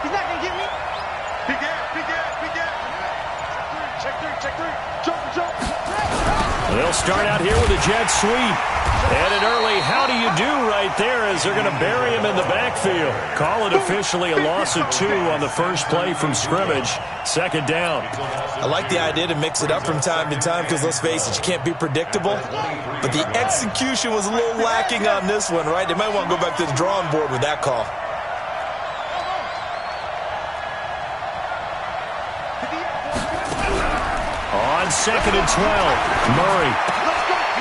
He's not gonna get me. He get. Check three. Jump. They'll start out here with a jet sweep. And an early how do you do right there as they're going to bury him in the backfield. Call it officially a loss of 2 on the first play from scrimmage. Second down. I like the idea to mix it up from time to time because, let's face it, you can't be predictable. But the execution was a little lacking on this one, right? They might want to go back to the drawing board with that call. On 2nd and 12, Murray.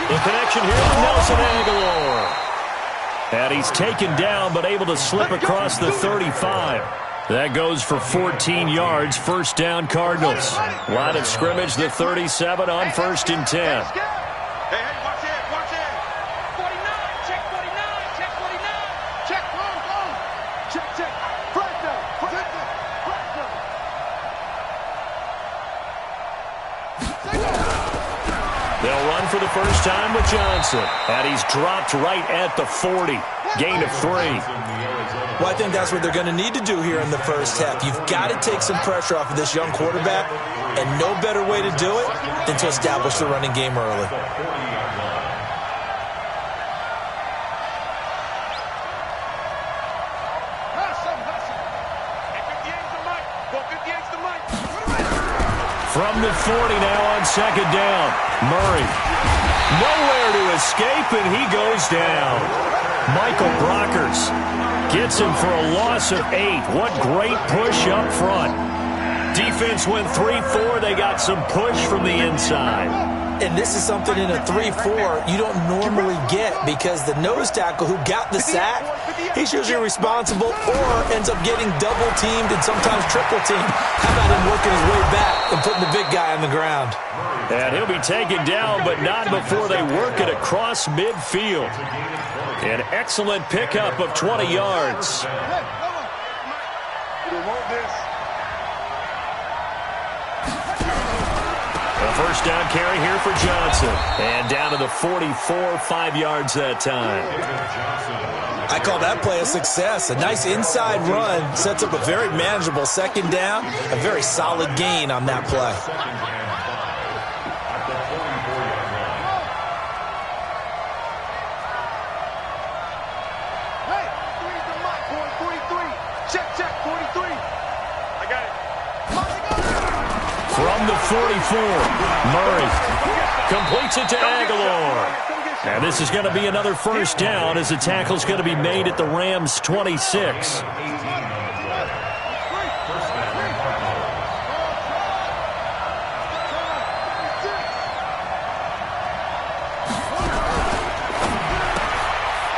The connection here with Nelson Aguilar. And he's taken down but able to slip across the 35. That goes for 14 yards. First down, Cardinals. Line of scrimmage, the 37 on 1st and 10. Hey, watch it. 49, check 49, check 49. Check, boom. Check. Flag down. They'll run for the first time with Johnson. And he's dropped right at the 40. Gain of 3. Well, I think that's what they're going to need to do here in the first half. You've got to take some pressure off of this young quarterback, and no better way to do it than to establish the running game early. From the 40 now on 2nd down. Murray. Nowhere to escape, and he goes down. Michael Brockers gets him for a loss of 8. What great push up front. Defense went 3-4. They got some push from the inside. And this is something in a 3-4 you don't normally get because the nose tackle who got the sack, he's usually responsible or ends up getting double-teamed and sometimes triple-teamed. How about him working his way back and putting the big guy on the ground? And he'll be taken down, but not before they work it across midfield. An excellent pickup of 20 yards. A first down carry here for Johnson. And down to the 44, 5 yards that time. I call that play a success. A nice inside run sets up a very manageable second down. A very solid gain on that play. From the 44, Murray completes it to Aguilar. And this is going to be another first down as the tackle's going to be made at the Rams' 26.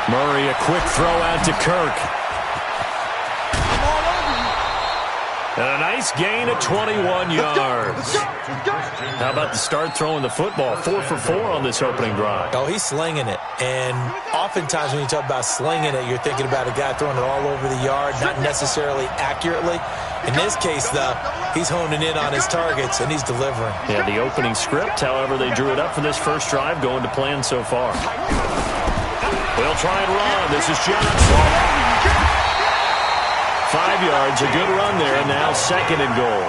Murray, a quick throw out to Kirk. And a nice gain of 21 yards. How about the start throwing the football? 4 for 4 on this opening drive. Oh, he's slinging it. And oftentimes when you talk about slinging it, you're thinking about a guy throwing it all over the yard, not necessarily accurately. In this case, though, he's honing in on his targets, and he's delivering. Yeah, the opening script, however, they drew it up for this first drive, going to plan so far. They'll try and run. This is Johnson. 5 yards, a good run there, and now 2nd and goal.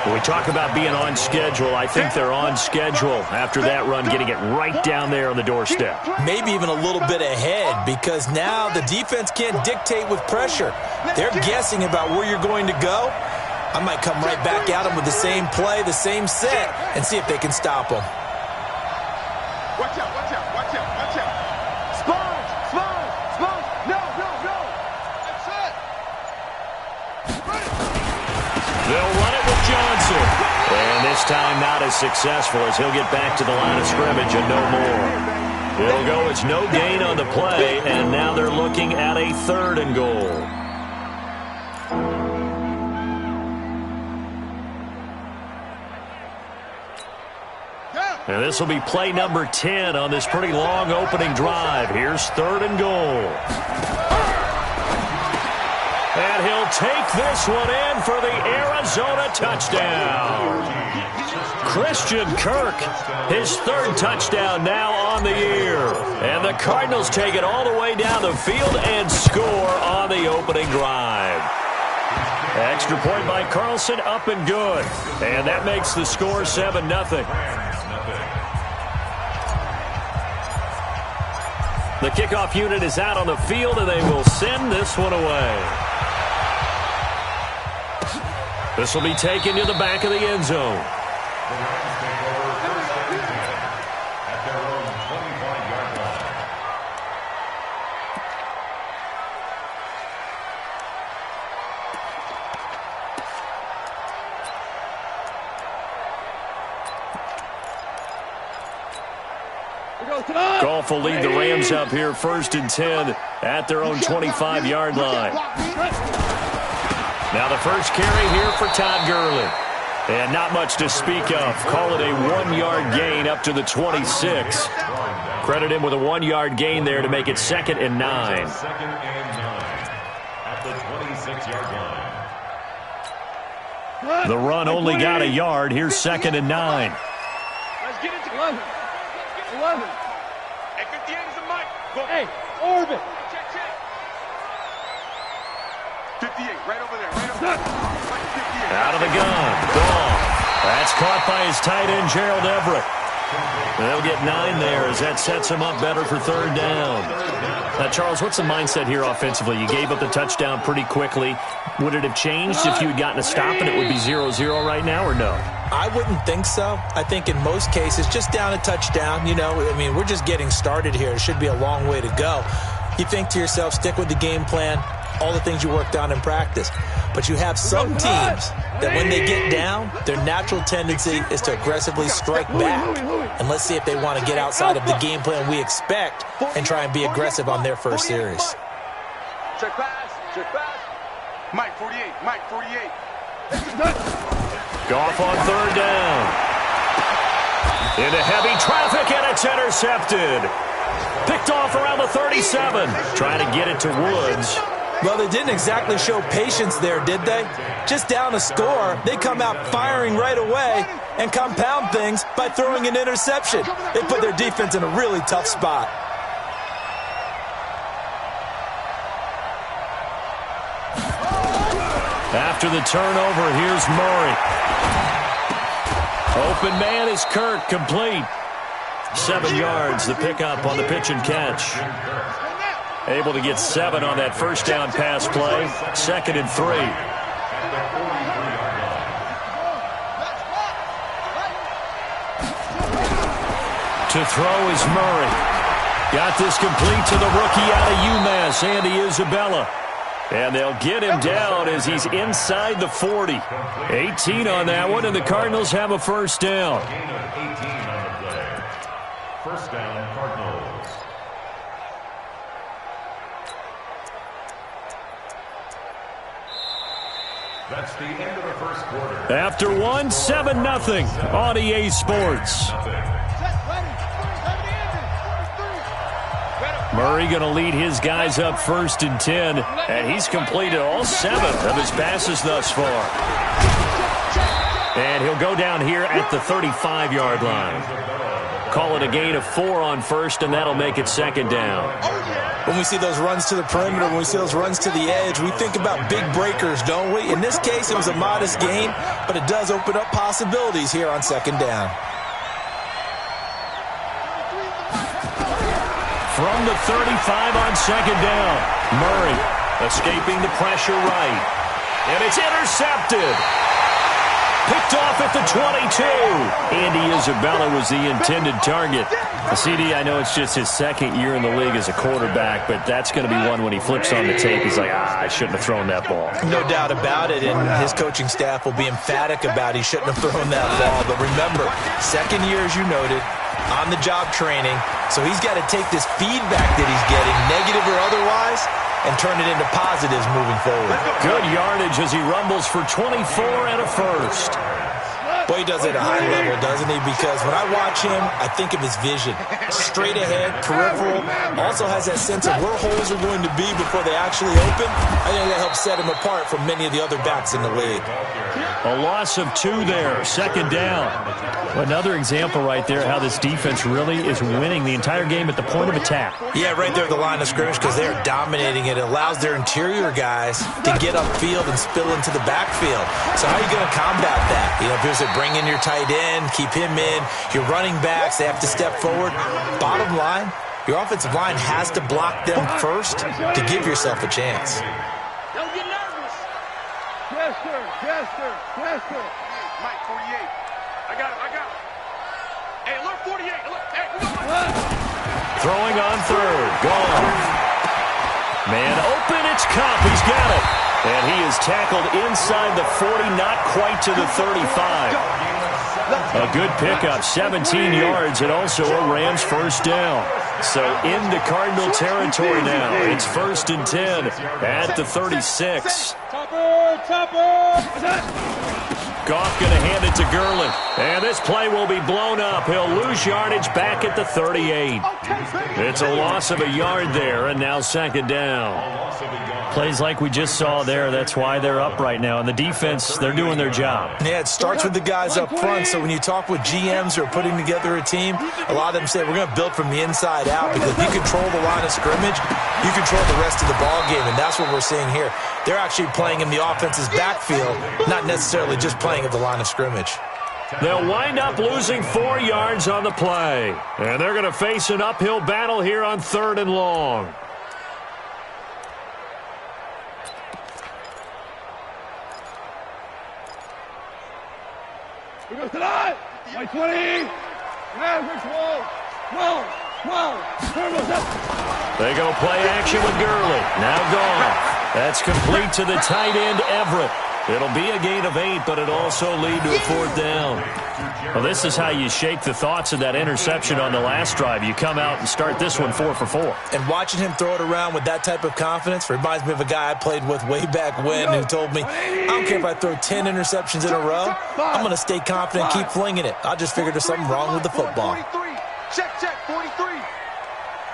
When we talk about being on schedule, I think they're on schedule after that run, getting it right down there on the doorstep. Maybe even a little bit ahead because now the defense can't dictate with pressure. They're guessing about where you're going to go. I might come right back at them with the same play, the same set, and see if they can stop them. Watch out. Sponge. No. That's it. They'll run it with Johnson. And this time not as successful as he'll get back to the line of scrimmage and no more. It'll go, it's no gain on the play, and now they're looking at a 3rd and goal. And this will be play number 10 on this pretty long opening drive. Here's 3rd and goal. And he'll take this one in for the Arizona touchdown. Christian Kirk, his 3rd touchdown now on the year. And the Cardinals take it all the way down the field and score on the opening drive. Extra point by Carlson, up and good. And that makes the score 7-0. The kickoff unit is out on the field, and they will send this one away. This will be taken to the back of the end zone. Goff will lead the Rams up here 1st and 10 at their own 25-yard line. Now the first carry here for Todd Gurley. And not much to speak of. Call it a 1-yard gain up to the 26. Credit him with a 1-yard gain there to make it 2nd and 9. At the 26-yard line. The run only got a yard. Here's 2nd and 9. Let's get it to 11. 11. Hey, 58 is the mic. Go. Hey, orbit. Check. 58, right over there. Right over there. 58. Out of the gun. Gone. That's caught by his tight end, Gerald Everett. They'll get 9 there as that sets him up better for 3rd down. Now, Charles, what's the mindset here offensively? You gave up the touchdown pretty quickly. Would it have changed if you had gotten a stop and it would be 0-0 right now, or no? I wouldn't think so. I think in most cases, just down a touchdown, you know, I mean, we're just getting started here. It should be a long way to go. You think to yourself, stick with the game plan, all the things you worked on in practice. But you have some teams that when they get down, their natural tendency is to aggressively strike back. And let's see if they want to get outside of the game plan we expect and try and be aggressive on their first series. Check pass. Mike 48. Goff on 3rd down. Into heavy traffic, and it's intercepted. Picked off around the 37. Trying to get it to Woods. Well, they didn't exactly show patience there, did they? Just down a score, they come out firing right away and compound things by throwing an interception. They put their defense in a really tough spot. After the turnover, here's Murray. Open man is Kirk, complete. 7 yards, the pickup on the pitch and catch. Able to get 7 on that first down pass play. 2nd and 3. To throw is Murray. Got this complete to the rookie out of UMass, Andy Isabella. And they'll get him down as he's inside the 40. 18 on that one, and the Cardinals have a first down. Gain of 18 on the play. First down, Cardinals. That's the end of the first quarter. After 1, 7-0 on EA Sports. Murray going to lead his guys up 1st and 10, and he's completed all 7 of his passes thus far. And he'll go down here at the 35-yard line. Call it a gain of 4 on 1st, and that'll make it 2nd down. When we see those runs to the perimeter, when we see those runs to the edge, we think about big breakers, don't we? In this case, it was a modest gain, but it does open up possibilities here on 2nd down. From the 35 on 2nd down, Murray escaping the pressure right. And it's intercepted. Picked off at the 22. Andy Isabella was the intended target. The CD, I know it's just his 2nd year in the league as a quarterback, but that's going to be one when he flips on the tape, he's like, I shouldn't have thrown that ball. No doubt about it, and his coaching staff will be emphatic about he shouldn't have thrown that ball. But remember, 2nd year, as you noted, on-the-job training, so he's got to take this feedback that he's getting, negative or otherwise, and turn it into positives moving forward. Good yardage as he rumbles for 24 and a first. Well, he does it at a high level, doesn't he? Because when I watch him, I think of his vision. Straight ahead, peripheral, also has that sense of where holes are going to be before they actually open. I think that helps set him apart from many of the other backs in the league. A loss of 2 there, second down. Another example right there how this defense really is winning the entire game at the point of attack. Yeah, right there at the line of scrimmage because they are dominating it. It allows their interior guys to get upfield and spill into the backfield. So how are you going to combat that? You know, if there's a bring in your tight end, keep him in. Your running backs, they have to step forward. Bottom line, your offensive line has to block them first to give yourself a chance. Don't get nervous. Yes, sir. Yes, sir. Yes, sir. Mike, 48. I got him. Hey, look, 48. Look, hey, we got Throwing on third. Gone. Man open. It's Cup. He's got it. And he is tackled inside the 40, not quite to the 35. A good pickup, 17 yards, and also a Rams first down. So into Cardinal territory now. It's 1st and 10 at the 36. Goff going to hand it to Gurley. And this play will be blown up. He'll lose yardage back at the 38. It's a loss of a yard there, and now second down. Plays like we just saw there. That's why they're up right now. And the defense, they're doing their job. Yeah, it starts with the guys up front. So when you talk with GMs who are putting together a team, a lot of them say we're going to build from the inside out because if you control the line of scrimmage, you control the rest of the ball game. And that's what we're seeing here. They're actually playing in the offense's backfield, not necessarily just playing at the line of scrimmage. They'll wind up losing 4 yards on the play. And they're going to face an uphill battle here on 3rd and long. We go tonight. My 20. Average wall. 12. Turtles up. They go play action with Gurley. Now gone. That's complete to the tight end, Everett. It'll be a gain of 8, but it'll also lead to a 4th down. Well, this is how you shake the thoughts of that interception on the last drive. You come out and start this one 4 for 4. And watching him throw it around with that type of confidence reminds me of a guy I played with way back when who told me, I don't care if I throw 10 interceptions in a row, I'm going to stay confident and keep flinging it. I just figured there's something wrong with the football. 43. Check, 43.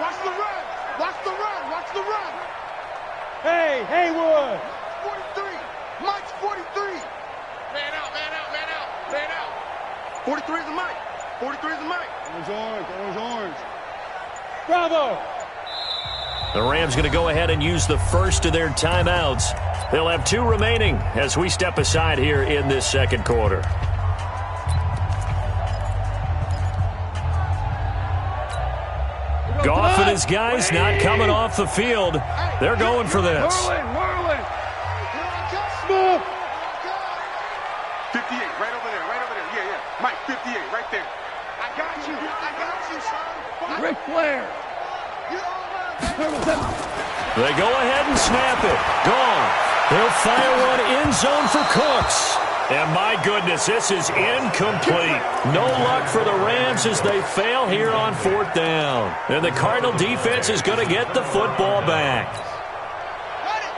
Watch the run. Watch the run. Watch the run. Hey, Haywood. 43. Mike's 43. Man out. 43 is the Mike. 43 is the Mike. Orange. Bravo. The Rams going to go ahead and use the first of their timeouts. They'll have 2 remaining as we step aside here in this second quarter. Goff and his guys not coming off the field. They're going for this. Whirling. Smooth. 58, right over there. Yeah. Mike, 58, right there. I got you, son. Ric Flair. They go ahead and snap it. Gone. They'll fire one end zone for Cooks. And my goodness, this is incomplete. No luck for the Rams as they fail here on 4th down. And the Cardinal defense is going to get the football back.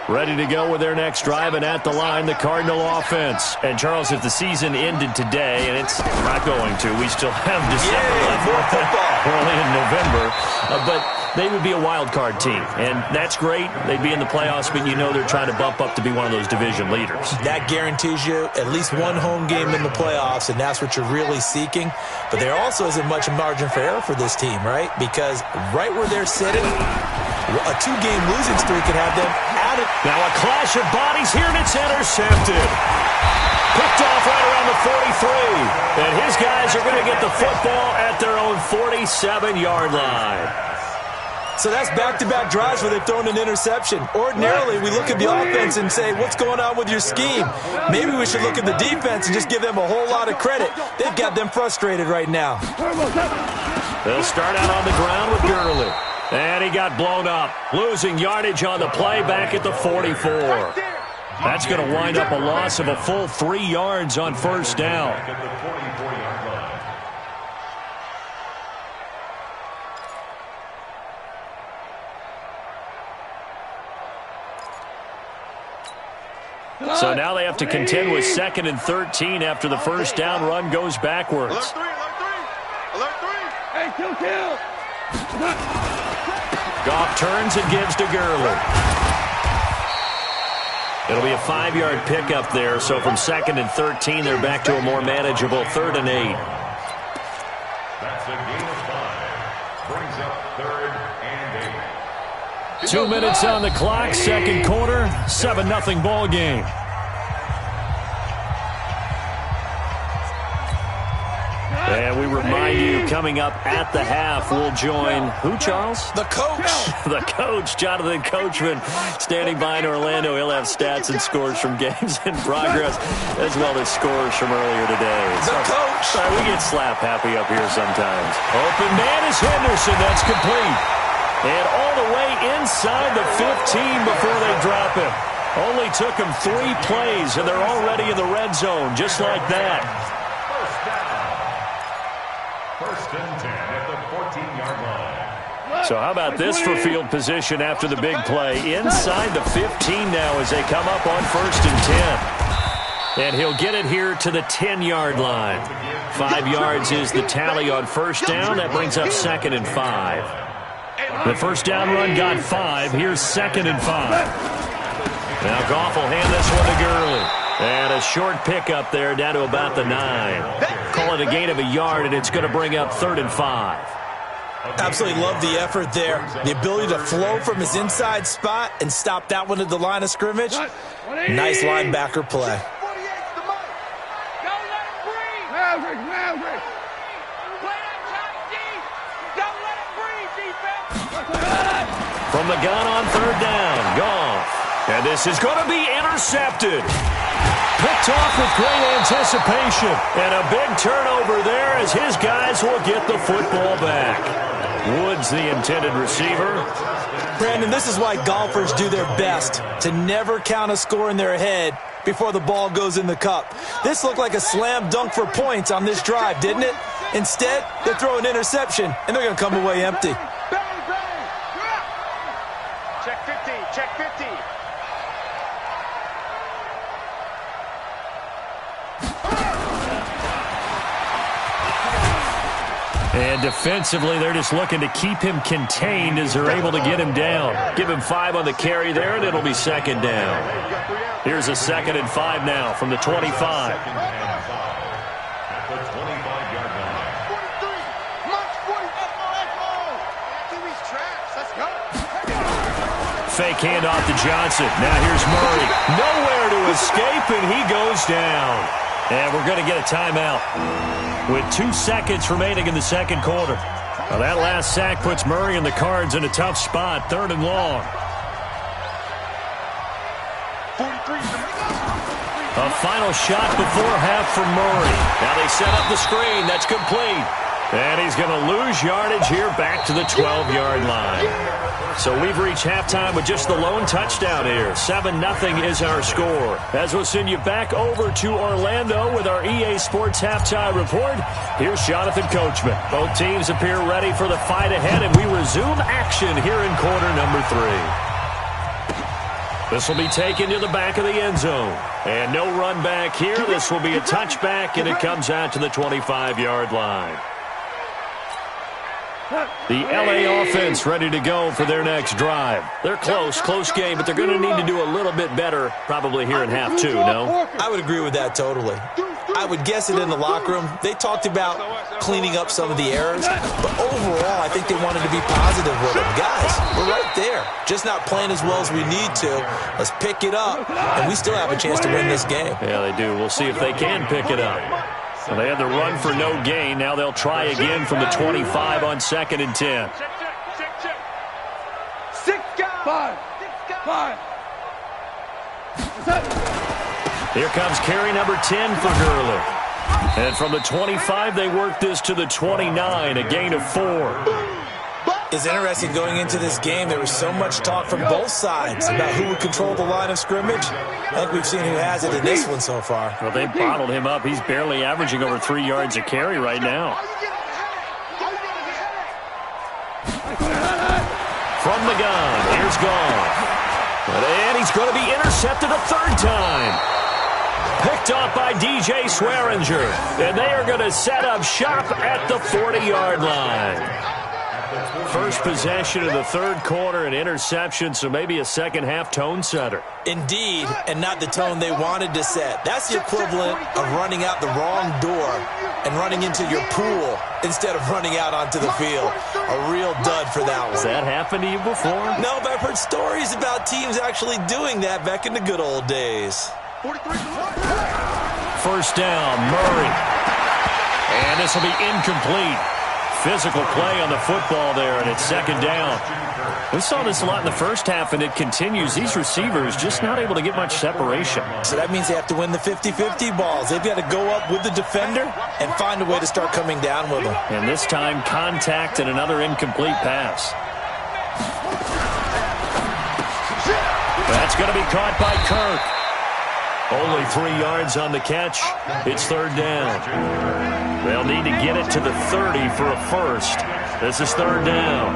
Ready to go with their next drive, and at the line, the Cardinal offense. And, Charles, if the season ended today, and it's not going to, we still have December left, early in November, but they would be a wild card team, and that's great. They'd be in the playoffs, but you know they're trying to bump up to be one of those division leaders. That guarantees you at least one home game in the playoffs, and that's what you're really seeking. But there also isn't much margin for error for this team, right? Because right where they're sitting, a 2-game losing streak could have them out of... Now a clash of bodies here, and it's intercepted. Picked off right around the 43. And his guys are going to get the football at their own 47-yard line. So that's back-to-back drives where they've thrown an interception. Ordinarily, we look at the offense and say, what's going on with your scheme? Maybe we should look at the defense and just give them a whole lot of credit. They've got them frustrated right now. They'll start out on the ground with Gurley. And he got blown up, losing yardage on the play back at the 44. That's going to wind up a loss of a full 3 yards on 1st down. So now they have to contend with 2nd and 13 after the first down run goes backwards. Alert three. Alert three. Hey, kill. Goff turns and gives to Gurley. It'll be a 5-yard pickup there, so from 2nd and 13, they're back to a more manageable 3rd and 8. That's a gain of 5. Brings up 3rd and 8. 2 minutes on the clock, second quarter, 7-0 ball game. And we remind you, coming up at the half, we'll join who, Charles? The coach. The coach, Jonathan Coachman, standing by in Orlando. He'll have stats and scores from games in progress, as well as scores from earlier today. The coach. Sorry, we get slap happy up here sometimes. Open man is Henderson. That's complete. And all the way inside the 15 before they drop him. Only took him 3 plays, and they're already in the red zone, just like that. First and 10 at the 14-yard line. So how about this for field position after the big play? Inside the 15 now as they come up on 1st and 10. And he'll get it here to the 10-yard line. 5 yards is the tally on first down. That brings up 2nd and 5. The first down run got 5. Here's 2nd and 5. Now Goff will hand this one to Gurley. And a short pickup there down to about the 9. Call it a gain of a yard, and it's going to bring up 3rd and 5. Absolutely love the effort there. The ability to flow from his inside spot and stop that one at the line of scrimmage. Nice linebacker play. From the gun on 3rd down, Goff. And this is going to be intercepted. Picked off with great anticipation. And a big turnover there as his guys will get the football back. Woods, the intended receiver. Brandon, this is why golfers do their best to never count a score in their head before the ball goes in the cup. This looked like a slam dunk for points on this drive, didn't it? Instead, they throw an interception, and they're going to come away empty. Check 50. Check 50. And defensively, they're just looking to keep him contained as they're able to get him down. Give him 5 on the carry there, and it'll be 2nd down. Here's a 2nd and 5 now from the 25. At the 25-yard line. 43. Fake handoff to Johnson. Now here's Murray. Nowhere to escape, and he goes down. And we're going to get a timeout with 2 seconds remaining in the second quarter. Now that last sack puts Murray and the Cards in a tough spot, 3rd and long. 43. A final shot before half from Murray. Now they set up the screen. That's complete. And he's going to lose yardage here back to the 12-yard line. So we've reached halftime with just the lone touchdown here. 7-0 is our score. As we'll send you back over to Orlando with our EA Sports Halftime Report, here's Jonathan Coachman. Both teams appear ready for the fight ahead, and we resume action here in quarter number 3. This will be taken to the back of the end zone. And no run back here. This will be a touchback, and it comes out to the 25-yard line. The LA offense ready to go for their next drive. They're close game, but they're going to need to do a little bit better probably here in half 2, no? I would agree with that totally. I would guess it in the locker room. They talked about cleaning up some of the errors, but overall, I think they wanted to be positive with them. Guys, we're right there. Just not playing as well as we need to. Let's pick it up, and we still have a chance to win this game. Yeah, they do. We'll see if they can pick it up. So they had the run for no gain. Now they'll try again from the 25 on 2nd and 10. Check. 6 guys. 5. Here comes carry number 10 for Gurley. And from the 25, they work this to the 29, a gain of 4. It's interesting going into this game. There was so much talk from both sides about who would control the line of scrimmage. I think we've seen who has it in this one so far. Well, they bottled him up. He's barely averaging over 3 yards a carry right now. From the gun, here's Goff. And he's going to be intercepted a third time. Picked off by DJ Swearinger. And they are going to set up shop at the 40-yard line. First possession of the third quarter, an interception, so maybe a second-half tone setter. Indeed, and not the tone they wanted to set. That's the equivalent of running out the wrong door and running into your pool instead of running out onto the field. A real dud for that one. Has that happened to you before? No, but I've heard stories about teams actually doing that back in the good old days. First down, Murray. And this will be incomplete. Physical play on the football there, and it's second down. We saw this a lot in the first half, and it continues. These receivers just not able to get much separation. So that means they have to win the 50-50 balls. They've got to go up with the defender and find a way to start coming down with them. And this time, contact and another incomplete pass. That's going to be caught by Kirk. Only 3 yards on the catch. It's third down. They'll need to get it to the 30 for a first. This is third down.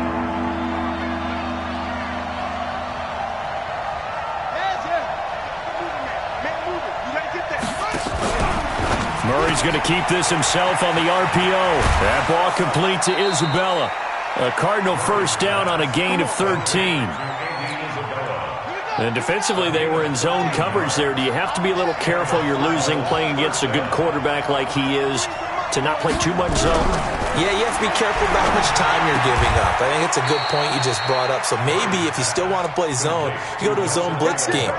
Murray's going to keep this himself on the RPO. That ball complete to Isabella. A Cardinal first down on a gain of 13. And defensively, they were in zone coverage there. Do you have to be a little careful? You're losing playing against a good quarterback like he is to not play too much zone? Yeah, you have to be careful about how much time you're giving up. I think it's a good point you just brought up. So maybe if you still want to play zone, you go to a zone blitz scheme.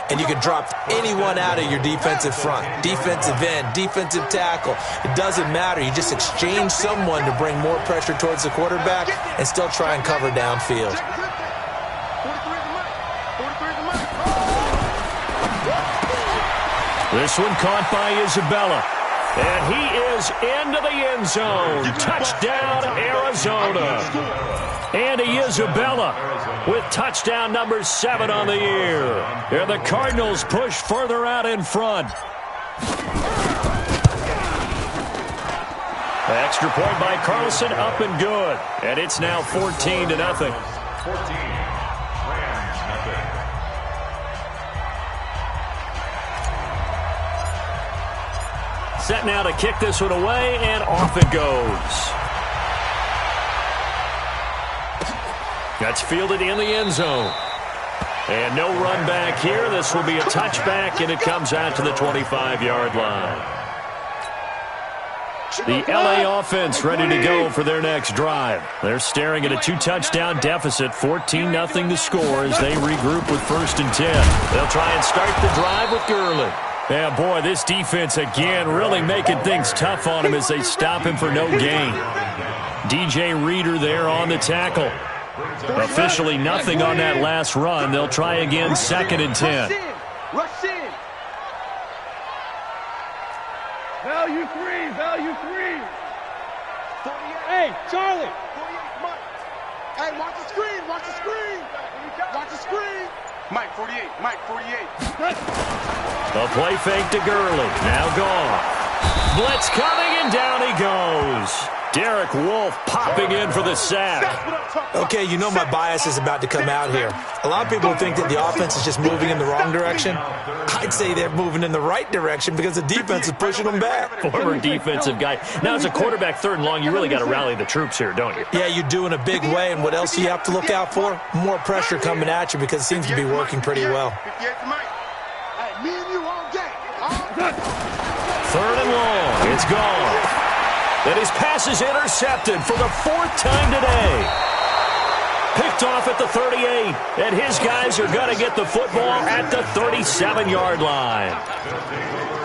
And you can drop anyone out of your defensive front. Defensive end, defensive tackle. It doesn't matter. You just exchange someone to bring more pressure towards the quarterback and still try and cover downfield. This one caught by Isabella. And he is into the end zone. Touchdown, Arizona. Andy Isabella with touchdown number 7 on the year. And the Cardinals push further out in front. Extra point by Carlson, up and good. And it's now 14-0. 14. Set now to kick this one away, and off it goes. That's fielded in the end zone. And no run back here. This will be a touchback, and it comes out to the 25-yard line. The LA offense ready to go for their next drive. They're staring at a 2-touchdown deficit, 14-0 to score as they regroup with 1st and 10. They'll try and start the drive with Gurley. Yeah, boy, this defense again really making things tough on him as they stop him for no gain. DJ Reader there on the tackle. Officially nothing on that last run. They'll try again, 2nd and 10. Rush in. Value 3, value 3. Hey, Charlie. Hey, watch the screen, watch the screen. Watch the screen. Mike 48, Mike 48. A play fake to Gurley. Now gone. Blitz coming, and down he goes. Derek Wolfe popping in for the sack. Okay, you know my bias is about to come out here. A lot of people think that the offense is just moving in the wrong direction. I'd say they're moving in the right direction because the defense is pushing them back. Former defensive guy. Now, as a quarterback, 3rd and long, you really got to rally the troops here, don't you? Yeah, you do in a big way. And what else do you have to look out for? More pressure coming at you because it seems to be working pretty well. 3rd and long. It's gone. And his pass is intercepted for the 4th time today. Picked off at the 38. And his guys are going to get the football at the 37-yard line.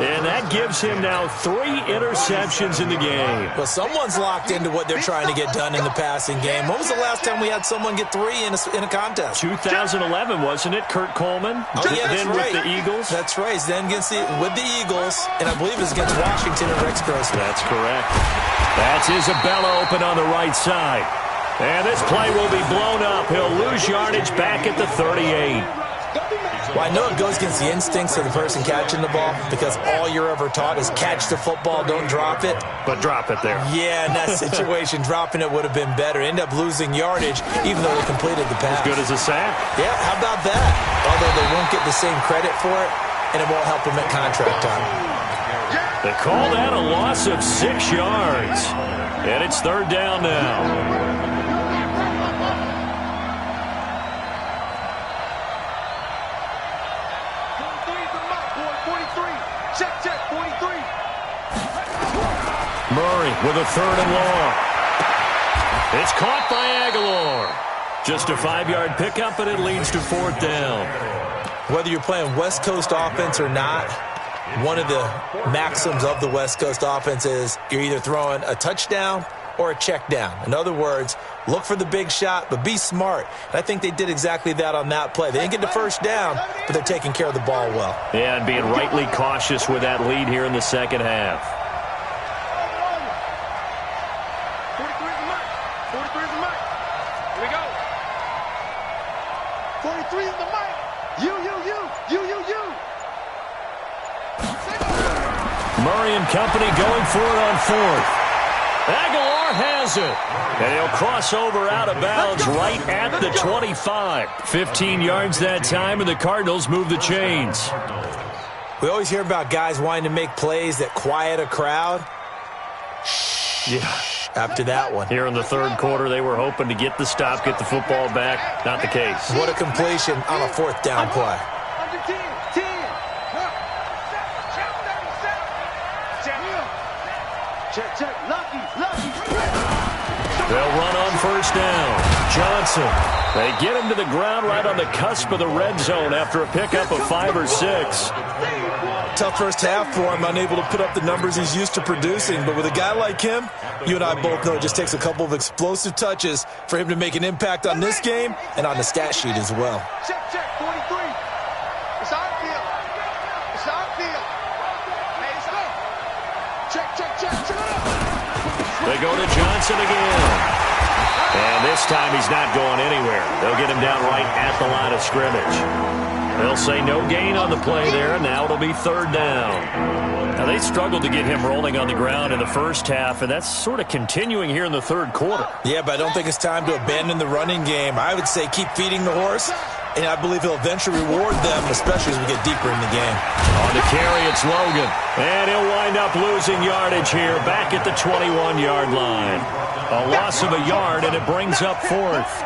And that gives him now 3 interceptions in the game. Well, someone's locked into what they're trying to get done in the passing game. When was the last time we had someone get 3 in a contest? 2011, wasn't it? Kurt Coleman. Oh, yeah, then right. with the Eagles. That's right. Then with the Eagles, and I believe it was against Washington and Rex Grossman. That's correct. That's Isabella open on the right side. And this play will be blown up. He'll lose yardage back at the 38. Well, I know it goes against the instincts of the person catching the ball because all you're ever taught is catch the football, don't drop it. But drop it there. Yeah, in that situation, dropping it would have been better. End up losing yardage, even though they completed the pass. As good as a sack. Yeah, how about that? Although they won't get the same credit for it, and it won't help them at contract time. They call that a loss of 6 yards. And it's third down now. Murray with a third and long. It's caught by Aguilar. Just a 5-yard pickup, and it leads to fourth down. Whether you're playing West Coast offense or not, one of the maxims of the West Coast offense is you're either throwing a touchdown or a check down. In other words, look for the big shot, but be smart. And I think they did exactly that on that play. They didn't get the first down, but they're taking care of the ball well. Yeah, and being rightly cautious with that lead here in the second half. 43 is the mark. 43 is the mark. Here we go. 43 is the mark. You. Murray and company going for it on fourth. Aguilar has it. And he'll cross over out of bounds right at the 25. 15 yards that time, and the Cardinals move the chains. We always hear about guys wanting to make plays that quiet a crowd. Yeah. After that one. Here in the third quarter, they were hoping to get the stop, get the football back. Not the case. What a completion on a fourth down play. Under 10. Check. Lucky. They'll run on first down. Johnson. They get him to the ground right on the cusp of the red zone after a pickup of 5 or 6. Tough first half for him, unable to put up the numbers he's used to producing. But with a guy like him, you and I both know it just takes a couple of explosive touches for him to make an impact on this game and on the stat sheet as well. Check. 43. It's our field. Hey, let's go. Check. They go to Johnson again. And this time he's not going anywhere. They'll get him down right at the line of scrimmage. They'll say no gain on the play there, and now it'll be third down. Now, they struggled to get him rolling on the ground in the first half, and that's sort of continuing here in the third quarter. Yeah, but I don't think it's time to abandon the running game. I would say keep feeding the horse, and I believe he'll eventually reward them, especially as we get deeper in the game. On the carry, it's Logan. And he'll wind up losing yardage here back at the 21-yard line. A loss of a yard, and it brings up fourth.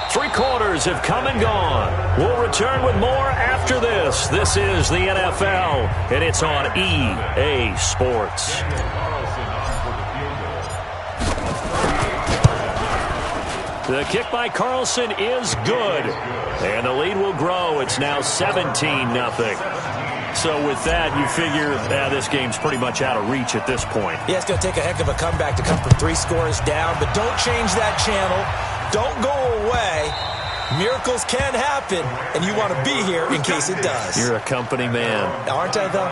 Three quarters have come and gone. We'll return with more after this. This is the NFL, and it's on EA Sports. The kick by Carlson is good. And the lead will grow. It's now 17-0. So with that, you figure this game's pretty much out of reach at this point. Yeah, it's going to take a heck of a comeback to come from 3 scores down, but don't change that channel. Don't go away. Miracles can happen, and you want to be here in case it does. You're a company man. Aren't I, though?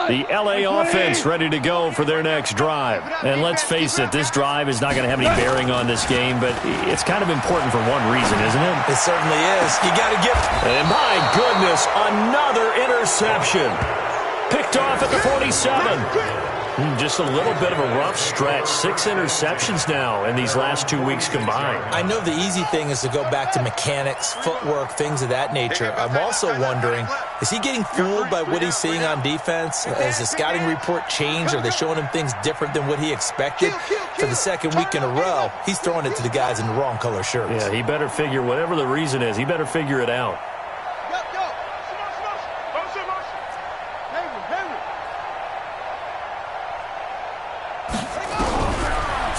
The LA offense ready to go for their next drive. And let's face it, this drive is not going to have any bearing on this game, but it's kind of important for one reason, isn't it? It certainly is. You got to get... And my goodness, another interception. Picked off at the 47. Just a little bit of a rough stretch. 6 interceptions now in these last 2 weeks combined. I know the easy thing is to go back to mechanics, footwork, things of that nature. I'm also wondering, is he getting fooled by what he's seeing on defense? Has the scouting report changed? Are they showing him things different than what he expected? For the second week in a row, he's throwing it to the guys in the wrong color shirts. Yeah, he better figure, whatever the reason is, he better figure it out.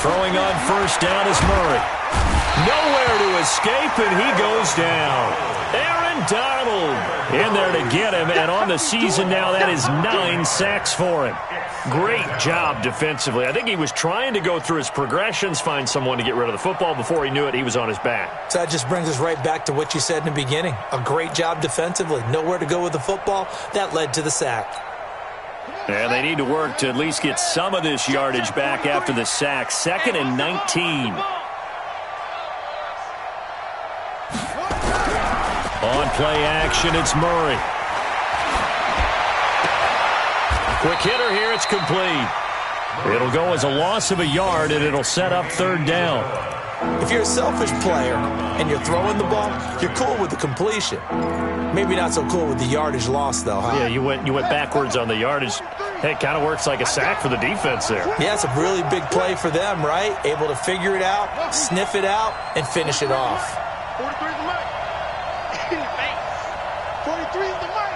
Throwing on first down is Murray. Nowhere to escape, and he goes down. Aaron Donald in there to get him, and on the season now, that is 9 sacks for him. Great job defensively. I think he was trying to go through his progressions, find someone to get rid of the football. Before he knew it, he was on his back. So that just brings us right back to what you said in the beginning. A great job defensively. Nowhere to go with the football. That led to the sack. And they need to work to at least get some of this yardage back after the sack. 2nd and 19. On play action, it's Murray. Quick hitter here, it's complete. It'll go as a loss of a yard, and it'll set up 3rd down. If you're a selfish player and you're throwing the ball, you're cool with the completion. Maybe not so cool with the yardage loss, though, huh? Yeah, you went backwards on the yardage. Hey, it kind of works like a sack for the defense there. Yeah, it's a really big play for them, right? Able to figure it out, sniff it out, and finish it off. 43 is the mic. 43 is the mic.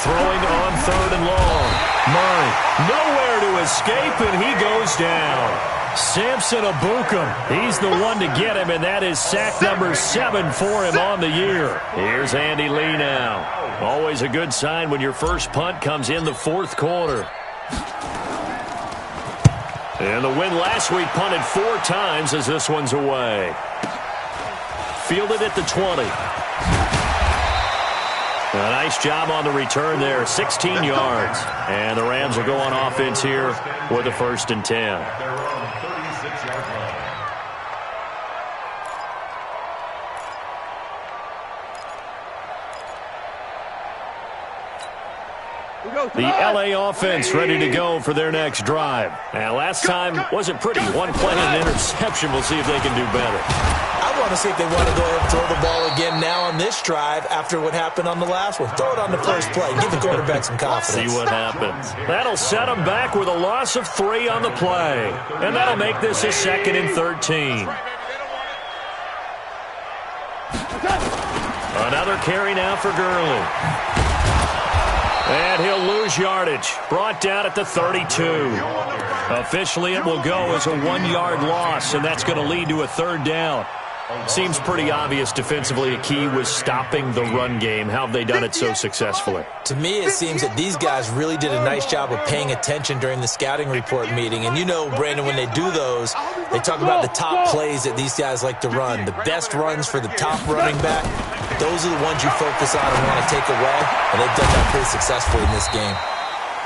Throwing on 3rd and long. Murray, nowhere to escape, and he goes down. Samson Abukum, he's the one to get him, and that is sack number 7 for him on the year. Here's Andy Lee now. Always a good sign when your first punt comes in the 4th quarter. And the win last week punted 4 times as this one's away. Fielded at the 20. A nice job on the return there, 16 yards. And the Rams will go on offense here with a 1st and 10. They're on the 36-yard line. The LA offense ready to go for their next drive. And last time wasn't pretty. One play and an interception. We'll see if they can do better. I want to see if they want to go ahead and throw the ball again now on this drive after what happened on the last one. Throw it on the first play. Give the quarterback some confidence. See what happens. That'll set them back with a loss of 3 on the play. And that'll make this a 2nd and 13. Another carry now for Gurley. And he'll lose yardage. Brought down at the 32. Officially, it will go as a 1-yard loss, and that's going to lead to a 3rd down. Seems pretty obvious defensively a key was stopping the run game. How have they done it so successfully? To me, it seems that these guys really did a nice job of paying attention during the scouting report meeting. And you know, Brandon, when they do those, they talk about the top plays that these guys like to run. The best runs for the top running back, those are the ones you focus on and want to take away. And they've done that pretty successfully in this game.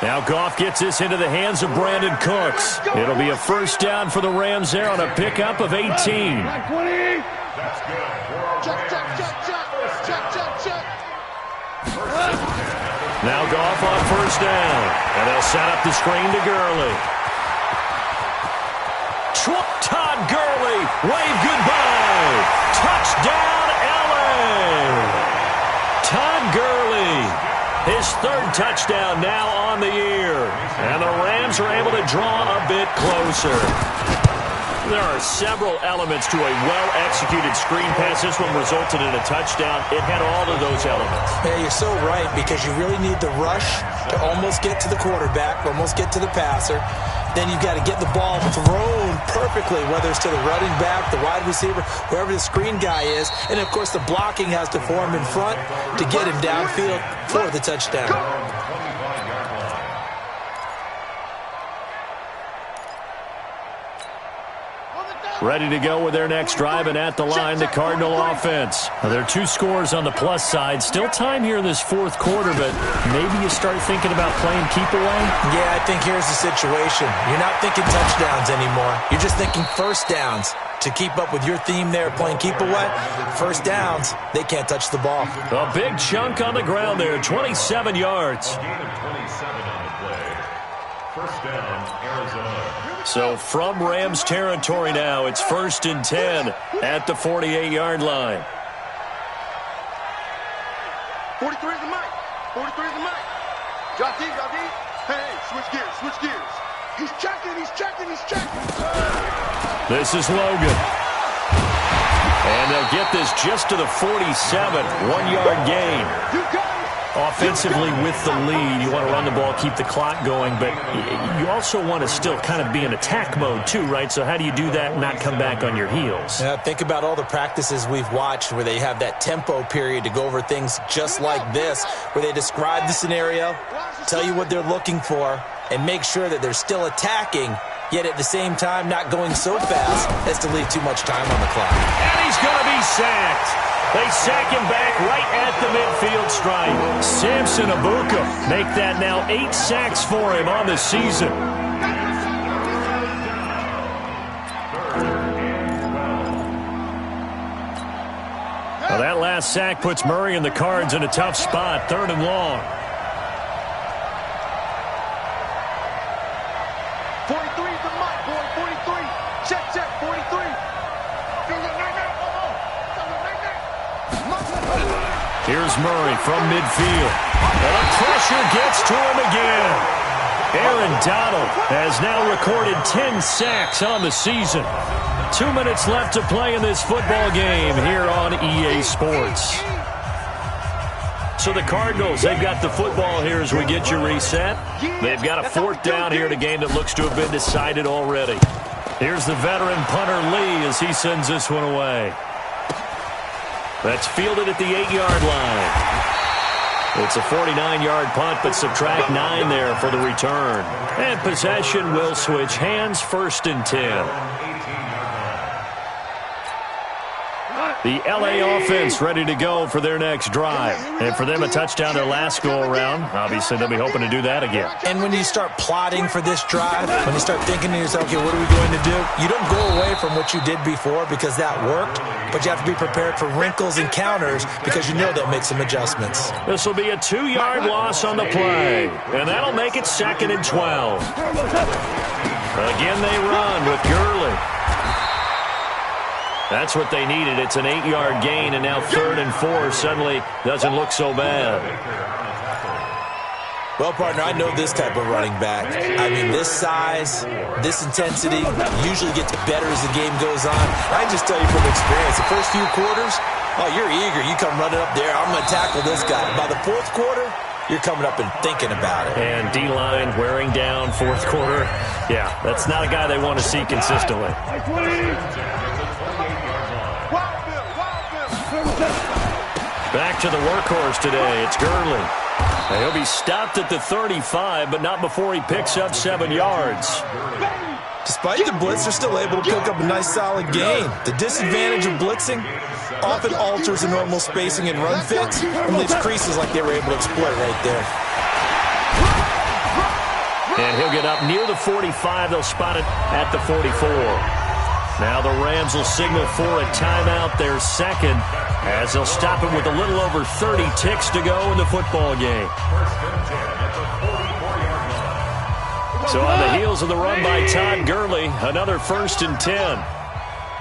Now Goff gets this into the hands of Brandon Cooks. It'll be a 1st down for the Rams there on a pickup of 18. That's good. Now Goff on 1st down. And they'll set up the screen to Gurley. Todd Gurley, wave goodbye. Touchdown, LA. Todd Gurley. His 3rd touchdown now on the year. And the Rams are able to draw a bit closer. There are several elements to a well-executed screen pass. This one resulted in a touchdown. It had all of those elements. Yeah, you're so right, because you really need the rush to almost get to the quarterback, almost get to the passer. Then you've got to get the ball thrown perfectly, whether it's to the running back, the wide receiver, wherever the screen guy is. And, of course, the blocking has to form in front to get him downfield for the touchdown. Ready to go with their next drive, and at the line, the Cardinal offense. Now, there are 2 scores on the plus side. Still time here in this 4th quarter, but maybe you start thinking about playing keep away? Yeah, I think here's the situation. You're not thinking touchdowns anymore. You're just thinking 1st downs. To keep up with your theme there, playing keep away, 1st downs, they can't touch the ball. A big chunk on the ground there, 27 yards. A gain of 27 on the play. 1st down, Arizona. So from Rams territory now, it's 1st and 10 at the 48-yard line. 43 is the mic. 43 is the mic. Drop D. Hey, switch gears. He's checking. This is Logan. And they'll get this just to the 47. 1-yard gain. You got it. Offensively with the lead, you want to run the ball, keep the clock going, but you also want to still kind of be in attack mode too, right? So how do you do that and not come back on your heels? Yeah, think about all the practices we've watched where they have that tempo period to go over things just like this, where they describe the scenario, tell you what they're looking for, and make sure that they're still attacking, yet at the same time not going so fast as to leave too much time on the clock. And he's going to be sacked. They sack him back right at the midfield stripe. Samson Abuka make that now 8 sacks for him on the season. Well, that last sack puts Murray and the Cards in a tough spot, 3rd and long. 43 is the mic, boy. 43. Check, 43. Here's Murray from midfield. And the pressure gets to him again. Aaron Donald has now recorded 10 sacks on the season. 2 minutes left to play in this football game here on EA Sports. So the Cardinals, they've got the football here as we get you reset. They've got a 4th down here in a game that looks to have been decided already. Here's the veteran punter Lee as he sends this one away. That's fielded at the 8-yard line. It's a 49-yard punt, but subtract 9 there for the return. And possession will switch hands, 1st and 10. The LA offense ready to go for their next drive. And for them, a touchdown their last go-around. Obviously, they'll be hoping to do that again. And when you start plotting for this drive, when you start thinking to yourself, okay, what are we going to do? You don't go away from what you did before because that worked, but you have to be prepared for wrinkles and counters because you know they'll make some adjustments. This will be a 2-yard loss on the play, and that'll make it 2nd and 12. Again, they run with Gurley. That's what they needed. It's an 8-yard gain, and now 3rd and 4 suddenly doesn't look so bad. Well, partner, I know this type of running back. I mean, this size, this intensity usually gets better as the game goes on. I can just tell you from experience, the first few quarters, oh, you're eager. You come running up there, I'm going to tackle this guy. By the 4th quarter, you're coming up and thinking about it. And D-line wearing down 4th quarter. Yeah, that's not a guy they want to see consistently. Back to the workhorse today. It's Gurley. He'll be stopped at the 35, but not before he picks up 7 yards. Despite the blitz, they're still able to pick up a nice solid gain. The disadvantage of blitzing often alters the normal spacing and run fits and leaves creases like they were able to exploit right there. And he'll get up near the 45. They'll spot it at the 44. Now the Rams will signal for a timeout, their 2nd, as they'll stop it with a little over 30 ticks to go in the football game. So on the heels of the run by Todd Gurley, another 1st and 10.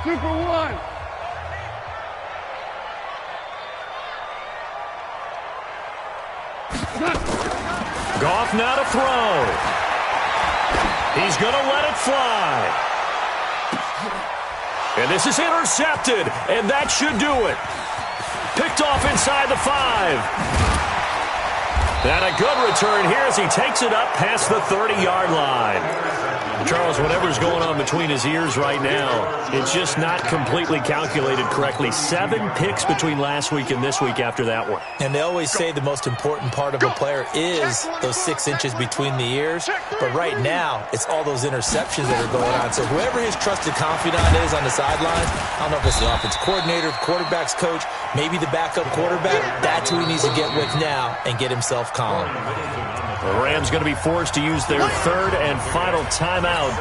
Super 1. Goff now to throw. He's going to let it fly. And this is intercepted, and that should do it. Picked off inside the 5. And a good return here as he takes it up past the 30-yard line. Charles, whatever's going on between his ears right now, it's just not completely calculated correctly. 7 picks between last week and this week after that one. And they always say the most important part of a player is those 6 inches between the ears. But right now, it's all those interceptions that are going on. So whoever his trusted confidant is on the sidelines, I don't know if it's the offense coordinator, the quarterback's coach, maybe the backup quarterback, that's who he needs to get with now and get himself calm. The Rams going to be forced to use their 3rd and final timeout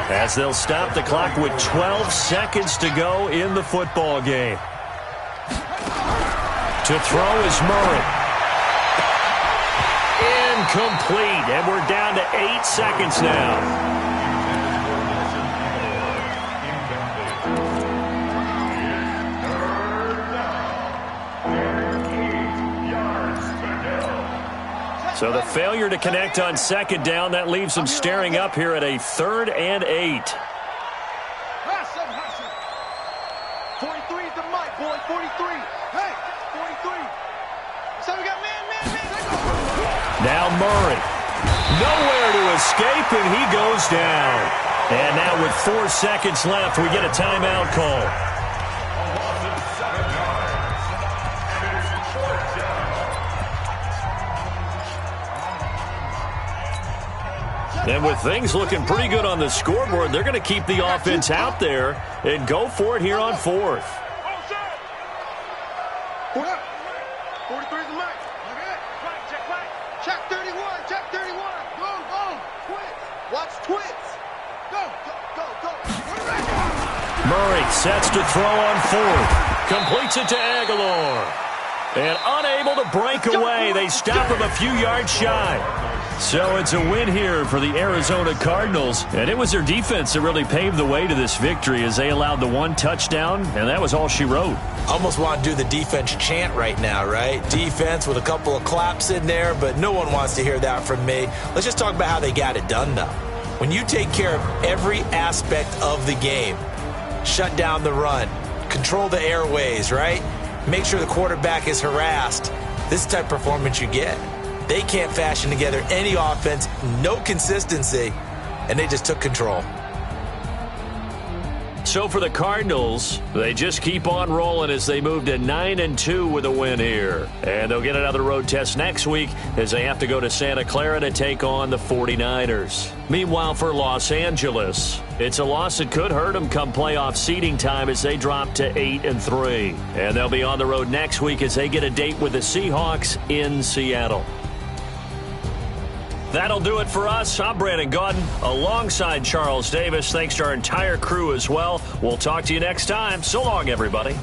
as they'll stop the clock with 12 seconds to go in the football game. To throw is Murray. Incomplete, and we're down to 8 seconds now. So the failure to connect on 2nd down, that leaves them staring up here at a 3rd and 8. 43 is the mic, boy. 43. Hey, 43. So we got man. Murray. Nowhere to escape, and he goes down. And now with 4 seconds left, we get a timeout call. And with things looking pretty good on the scoreboard, they're going to keep the offense out there and go for it here on 4th. 43 is the max. Check 31. Check 31. Go. Twits. Watch twits. Go. Murray sets to throw on 4th. Completes it to Aguilar. And unable to break away. They stop him a few yards shy. So it's a win here for the Arizona Cardinals. And it was their defense that really paved the way to this victory as they allowed the 1 touchdown, and that was all she wrote. Almost want to do the defense chant right now, right? Defense with a couple of claps in there, but no one wants to hear that from me. Let's just talk about how they got it done, though. When you take care of every aspect of the game, shut down the run, control the airways, right? Make sure the quarterback is harassed. This is the type of performance you get. They can't fashion together any offense, no consistency, and they just took control. So for the Cardinals, they just keep on rolling as they move to 9-2 with a win here. And they'll get another road test next week as they have to go to Santa Clara to take on the 49ers. Meanwhile, for Los Angeles, it's a loss that could hurt them come playoff seeding time as they drop to 8-3. And they'll be on the road next week as they get a date with the Seahawks in Seattle. That'll do it for us. I'm Brandon Gaudin alongside Charles Davis. Thanks to our entire crew as well. We'll talk to you next time. So long, everybody.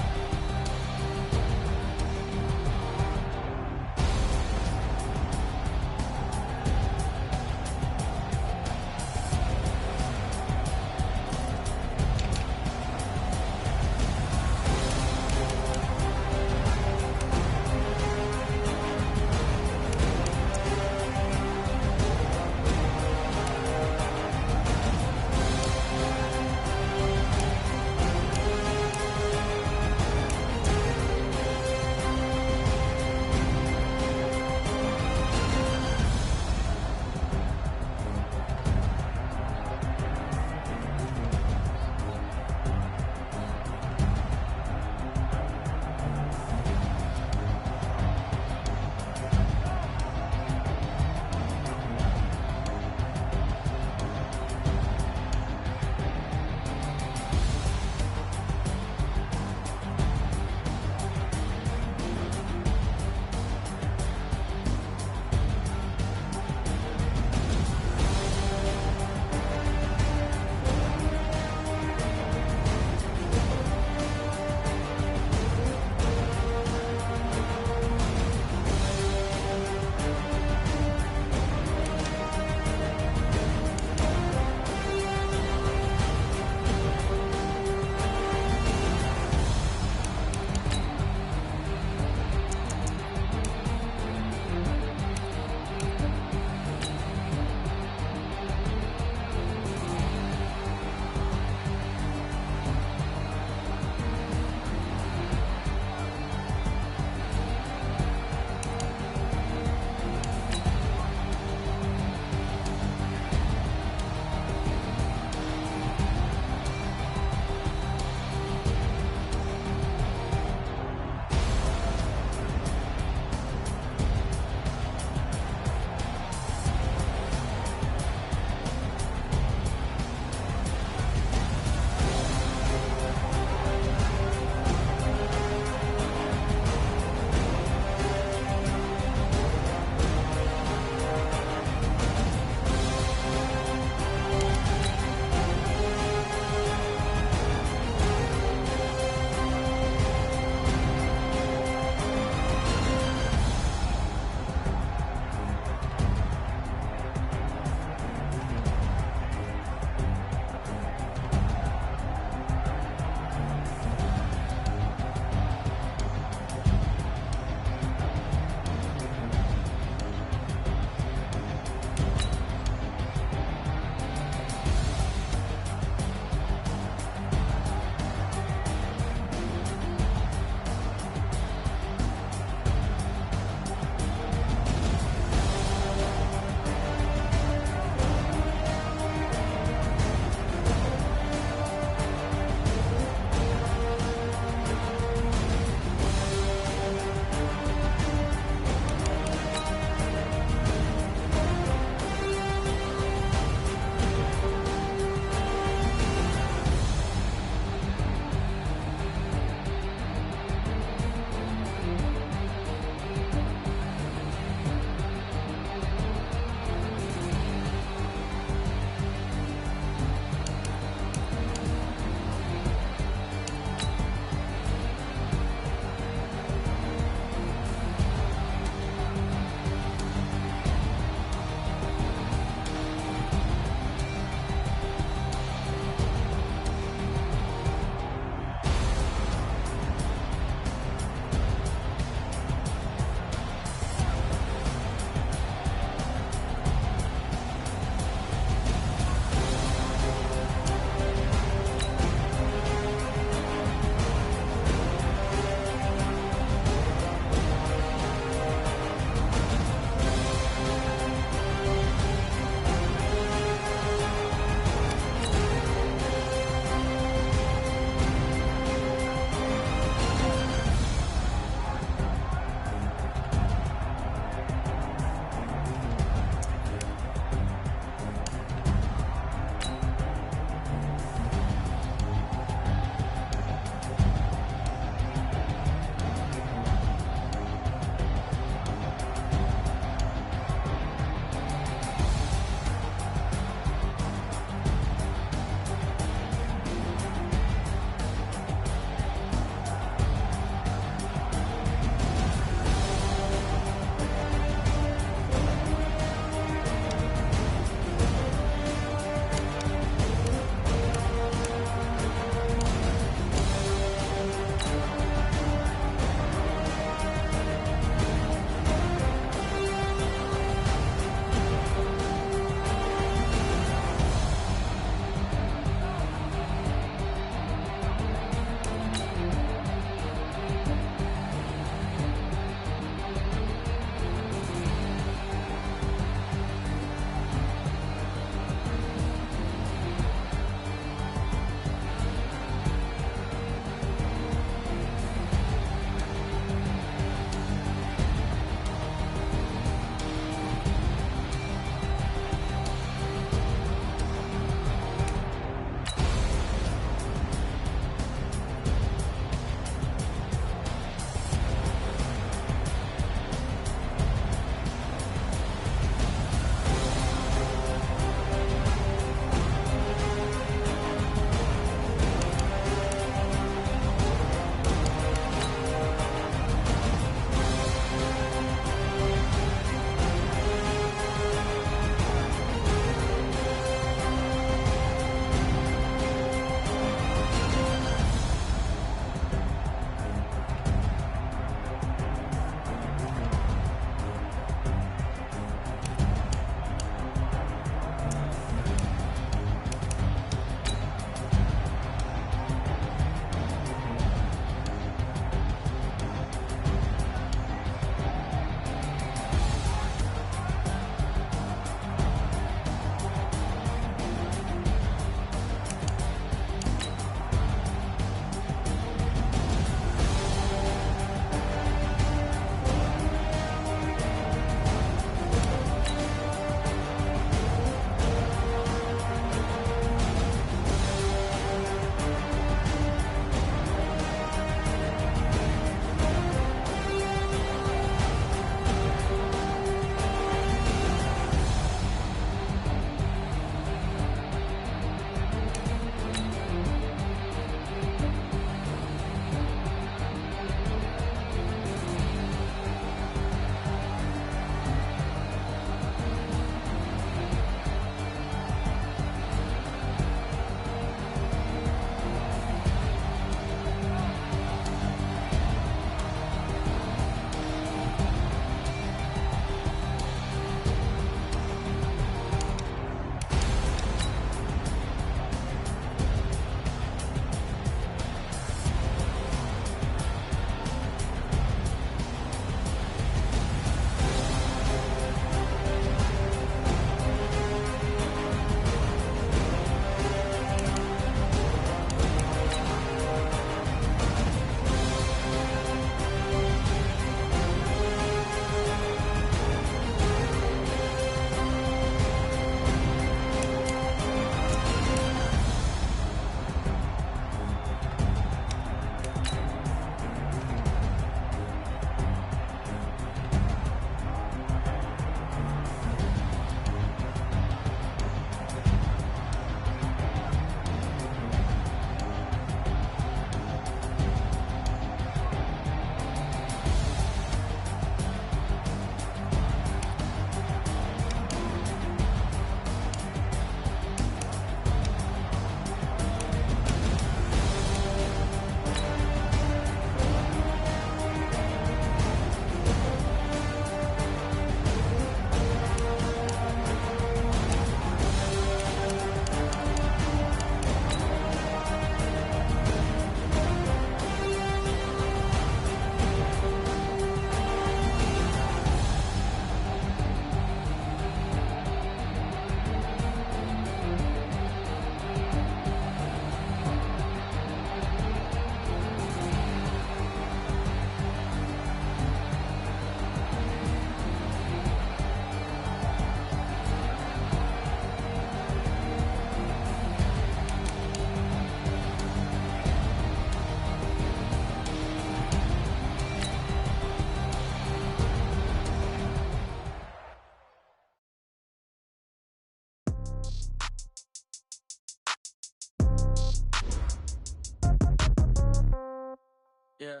Yeah.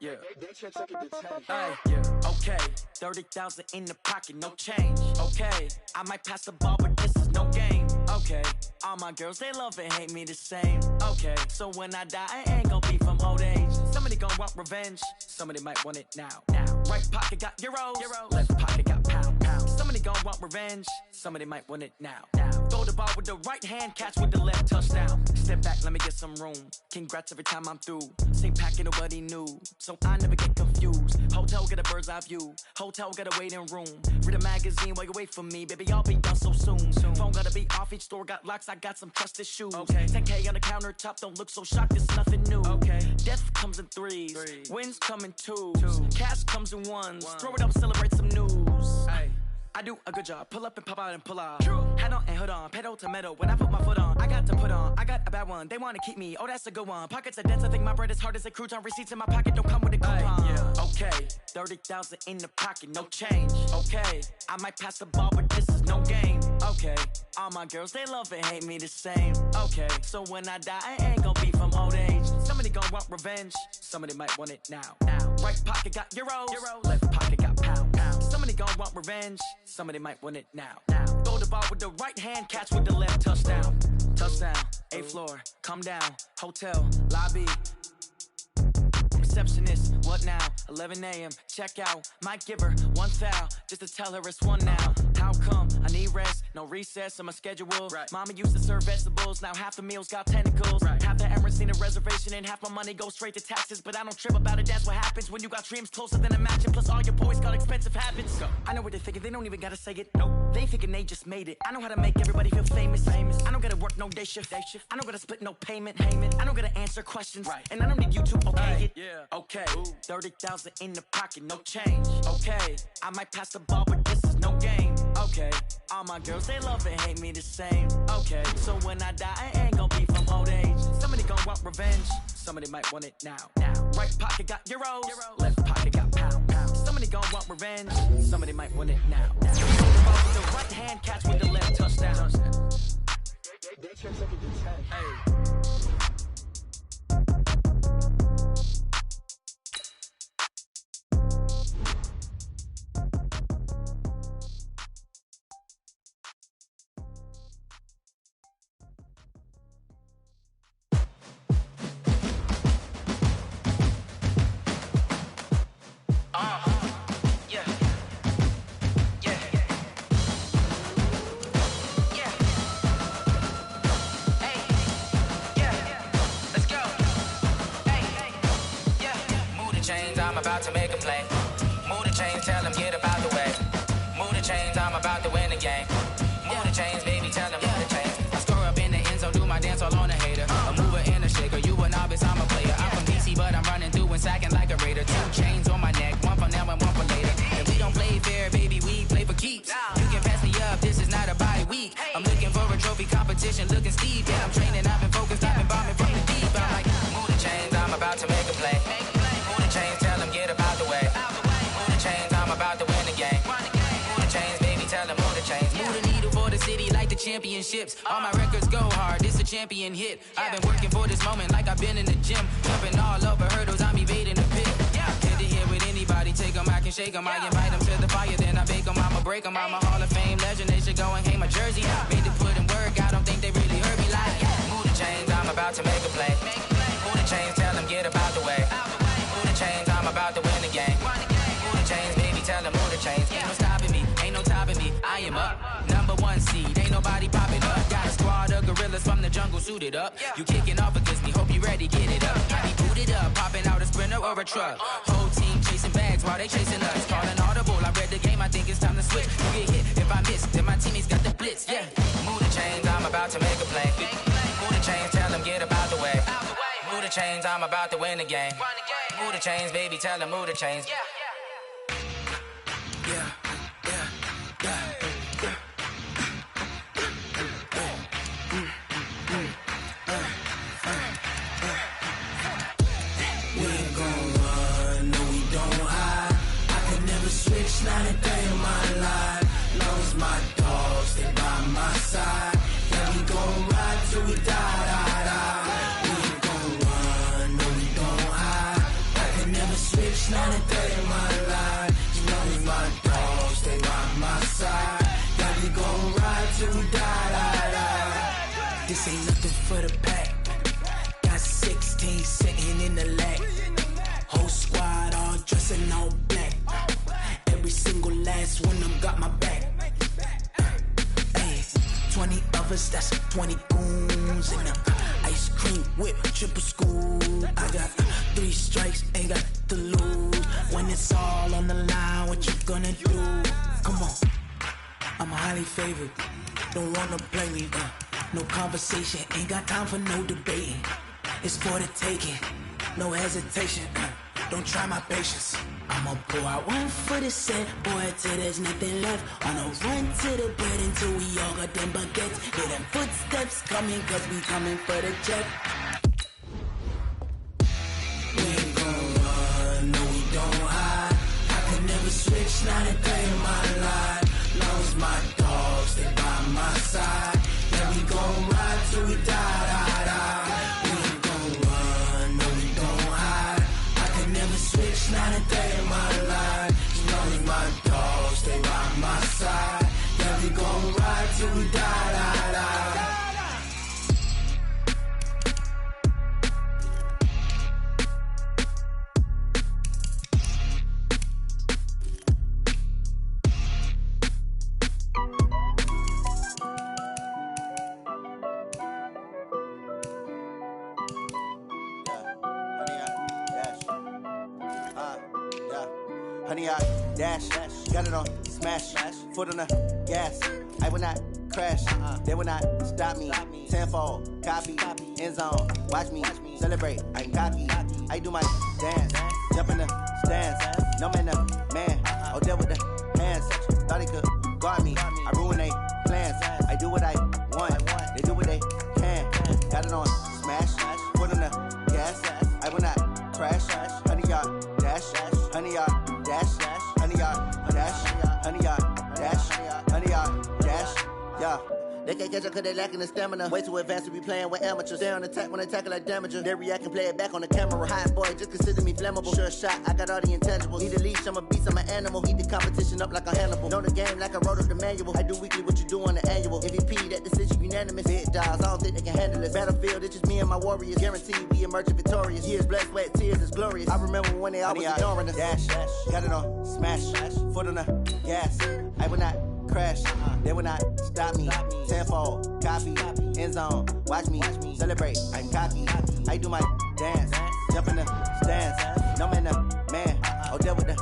Yeah. Yeah. Okay. 30,000 in the pocket, no change. Okay. I might pass the ball, but this is no game. Okay. All my girls, they love and hate me the same. Okay. So when I die, I ain't gon' be from old age. Somebody gon' want revenge. Somebody might want it now. Right pocket got euros. Left pocket got pound. Somebody gon' want revenge. Somebody might want it now. Throw the ball with the right hand, catch with the left, touchdown. Step back, let me get some room. Congrats every time I'm through. Same packet, nobody knew, so I never get confused. Hotel get a bird's eye view. Hotel got a waiting room. Read a magazine while you wait for me, baby. I'll be done so soon. Phone gotta be off. Each store got locks. I got some trusted shoes. Okay. 10K on the countertop. Don't look so shocked. It's nothing new. Okay. Death comes in threes. Wins come in twos. Cash comes in ones. Throw it up, celebrate some news. Ay. I do a good job. Pull up and pop out and pull out. Head on and hood on. Pedal to metal. When I put my foot on, I got to put on. I got a bad one. They want to keep me. Oh, that's a good one. Pockets are dense. I think my bread is hard as a crouton. Receipts in my pocket don't come with a coupon. Yeah. Okay. 30,000 in the pocket. No change. Okay. I might pass the ball, but this is no game. Okay. All my girls, they love and hate me the same. Okay. So when I die, I ain't gon' be from old age. Somebody gon' want revenge. Somebody might want it now. Right pocket got euros. Left pocket got pound. Somebody gon' want revenge. Somebody might want it now. Throw the ball with the right hand, catch with the left, touchdown. Touchdown, 8th floor, come down. Hotel, lobby. Receptionist, what now? 11 a.m., check out. Might give her one foul, just to tell her it's one now. How come? I need rest, no recess on my schedule. Right. Mama used to serve vegetables, now half the meals got tentacles. Right. Half the Emirates need a reservation and half my money goes straight to taxes. But I don't trip about it, that's what happens when you got dreams closer than a mansion. Plus all your boys got expensive habits. Go. I know what they're thinking, they don't even gotta say it. Nope. They thinking they just made it. I know how to make everybody feel famous. I don't gotta work no day shift. I don't gotta split no payment. I don't gotta answer questions. Right. And I don't need you to okay it. Yeah. Okay. 30,000 in the pocket, no change. Okay. I might pass the ball, but this is no game. Okay. All my girls, they love and hate me the same. Okay. So when I die, I ain't gon' be from old age. Somebody gon' want revenge. Somebody might want it now. Right pocket got euros. Left pocket got pound. Somebody gon' want revenge. Somebody might want it now. Throw the ball with the right hand, catch with the left, touchdown. Hey. I'm about to make a play. Move the chains, tell them get up out the way. Move the chains, I'm about to win the game. Move the chains, baby, tell them move the chains. I score up in the end zone, do my dance all on a hater. A mover and a shaker, you a novice, I'm a player. I'm from DC, but I'm running through and sacking like a raider. 2 chains on my neck, one for now and one for later. And we don't play fair, baby, we play for keeps. You can pass me up, this is not a bye week. I'm looking for a trophy competition, looking steep. Yeah, I'm training, I've been focused, I've been bombing from the deep. I'm like, move the chains, I'm about to make a play. Move the chains, tell them get up out the way. Move the chains, I'm about to win the game. Move the chains, baby, tell them move the chains. Move the needle for the city like the championships. All my records go hard, this a champion hit. I've been working for this moment like I've been in the gym. Jumping all over hurdles, I'm evading the pit. Get to here with anybody, take them, I can shake them. I invite them to the fire, then I bake them, I'ma break them. I'm a Hall of Fame legend, they should go and hang my jersey. Made to put in work, I don't think they really heard me like. Move the chains, I'm about to make a play. Move the chains, tell them get up out the way. Move the chains, I'm about to win the game. Move the chains, baby, tell them move the chains. Ain't no stopping me, ain't no topping me, I am up. #1 seed, ain't nobody popping up. Got a squad of gorillas from the jungle suited up. You kicking off against me, hope you ready, get it up. I be booted up, popping out a Sprinter or a truck. Whole team chasing bags while they chasing us. Calling audible, I read the game, I think it's time to switch. You get hit, if I miss, then my teammates got the blitz, yeah. Move the chains, I'm about to make a play. Move the chains, tell them get up out the way. Move the chains, I'm about to win the game. Move the chains, baby, tell them move the chains. Yeah. Not a day in my life. Long as my dogs, they by my side. Yeah, we gon' ride till we die, die, die. We ain't gon' run, This ain't nothing for the pack. Got 16 sitting in the lag. Whole squad all dressing all black. Every single last one of them got my back. 20 of us, that's 20 goons in the ice cream whip, triple school. I got 3 strikes, ain't got to lose. When it's all on the line, what you gonna do? Come on, I'm highly favored. Don't wanna play me, no conversation, ain't got time for no debating. It's for the taking, no hesitation. Don't try my patience. I'ma pour out one for the set, boy, till there's nothing left. On a run to the bread until we all got them baguettes. Hear them footsteps coming, cause we coming for the jet. We ain't gon' run, no we don't hide. I could never switch, not a day in my life. Long as my dogs, they by my side. Yeah, we gon' ride till we die. We ain't gon' run, no we don't hide. I could never switch, not a day in my life. As long as my dogs, they by my side. Yeah, we gon' ride till we die. Honey, I dash, got it on smash, foot on the gas. I will not crash, they will not stop me. Tenfold, copy, end zone, watch me celebrate. I'm cocky, I do my dance, jump in the stands. No man, man, oh there with the hands. Thought he could guard me, I ruin they plans. I do what I want, they do what they can. Got it on smash, foot on the gas. I will not crash, honey, y'all dash, honey, y'all dash, honey, y'all dash, honey, y'all dash, honey, y'all dash, yeah. They can't catch up cause they lacking the stamina. Way too advanced to be playing with amateurs. Stay on attack when they tackle like damager. They react and play it back on the camera. Hot boy, just consider me flammable. Sure shot, I got all the intangibles. Need a leash, I'm a beast, I'm an animal. Eat the competition up like a Hannibal. Know the game like I wrote up the manual. I do weekly what you do on the annual. MVP, that decision unanimous. Big dogs, I don't think they can handle it. Battlefield, it's just me and my warriors. Guaranteed we emerge victorious. Years, blood, sweat, tears, it's glorious. I remember when they always ignoring us. Dash, got it on smash, foot on the gas. I will not crash, they will not stop me. Tenfold, copy, end zone, watch me celebrate. I'm cocky, I do my dance, jump in the stands. No man, man, oh there with the